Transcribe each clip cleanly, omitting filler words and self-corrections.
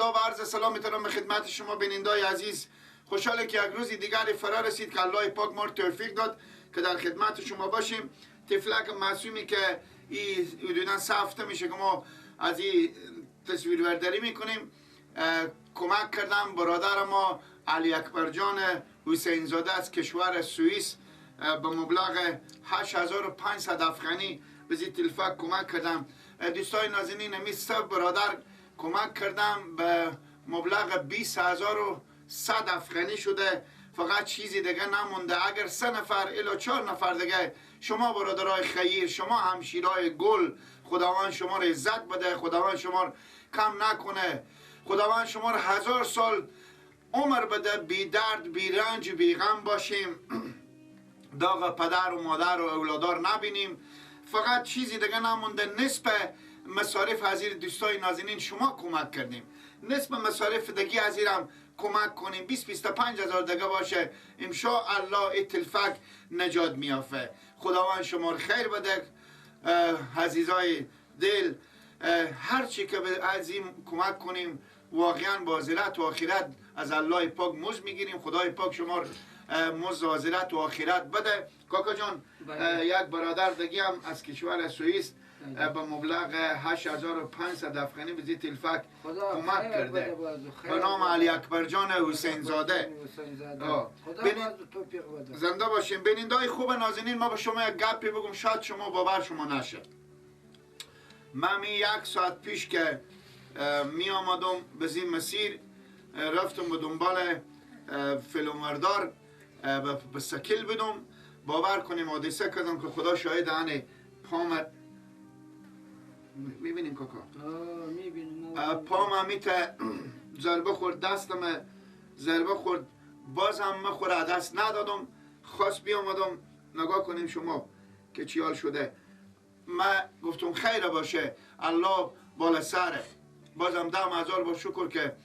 خدا و عرض سلام می‌تونم به خدمت شما بینندای عزیز. خوشحاله که یک روزی دیگری فرا رسید که الله پاک ما توفیق داد که در خدمت شما باشیم. تفلک معصومی که این حدوداً 3 هفته میشه که ما از این تصویربرداری میکنیم، کمک کردم برادر ما علی اکبر جان حسین زاده از کشور سوئیس به مبلغ 8500 افغانی به زی تلفک کمک کردم. دوستای نازنین، امی 3 برادر کمک کردم به مبلغ 20100 افغانی شده. فقط چیزی دیگه نمونده. اگر 3 نفر الا 4 نفر دیگه شما برادرای خیر، شما همشیرای گل، خداوند شما را عزت بده، خداوند شما را کم نکنه، خداوند شما را 1000 سال عمر بده، بی درد بی رنج بی غم باشیم، داغ پدر و مادر و اولادار نبینیم. فقط چیزی دیگه نمونده، نصف مصارف حضیر دوستای نازنین شما کمک کردیم، نصف مصارف دیگه حضیرم کمک کنیم. 20-25 هزار دیگه باشه، انشاءالله این تلفک نجات میافه. خداوند شما رو خیر بده عزیزای دل. هر چی که از این کمک کنیم واقعا با آخرت و آخرت از الله پاک مزد میگیریم. خدای پاک شما رو مزد آخرت و آخرت بده. کاکا جان، یک برادر دیگه هم از کشور سوئیس به مبلغ 8500 افغانی به زی تلفک کمک کرده به نام علی اکبر جان حسین زاده. زنده باشیم. بینندای خوب نازنین، ما به شما یک گپی بگم، شاید شما باور شما نشه. من 1 ساعت پیش که می آمدم به زی مسیر، رفتم به دنبال فیلمبردار به سکل بدم. باور کنیم حادثه کردم که خدا شاهد آن پام میبینیم کاکا؟ پام همیته ضربه خورد، دستم ضربه خورد، بازم مخوره، دست ندادم. خواست بیامدم نگاه کنیم شما که چی حال شده. من گفتم خیر باشه، الله بالا سره. بازم 10,000 با شکر که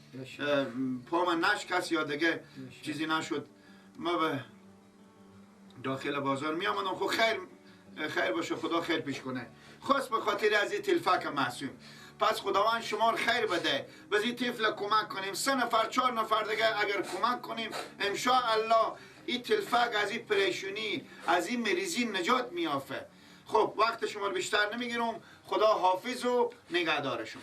پام نشکست یا دیگه چیزی نشد. ما به داخل بازار می آمدم. خب خیر باشه، خدا خیر پیش کنه. خواست به خاطر از این تلفک معصوم. پس خداوند شما رو خیر بده، به این طفل کمک کنیم. 3 نفر 4 نفر دیگه اگر کمک کنیم، انشاءالله این تلفک از این پریشونی، از این مریضی نجات میافه. خب وقت شما رو بیشتر نمیگیرم. خدا حافظ و نگهدار شما.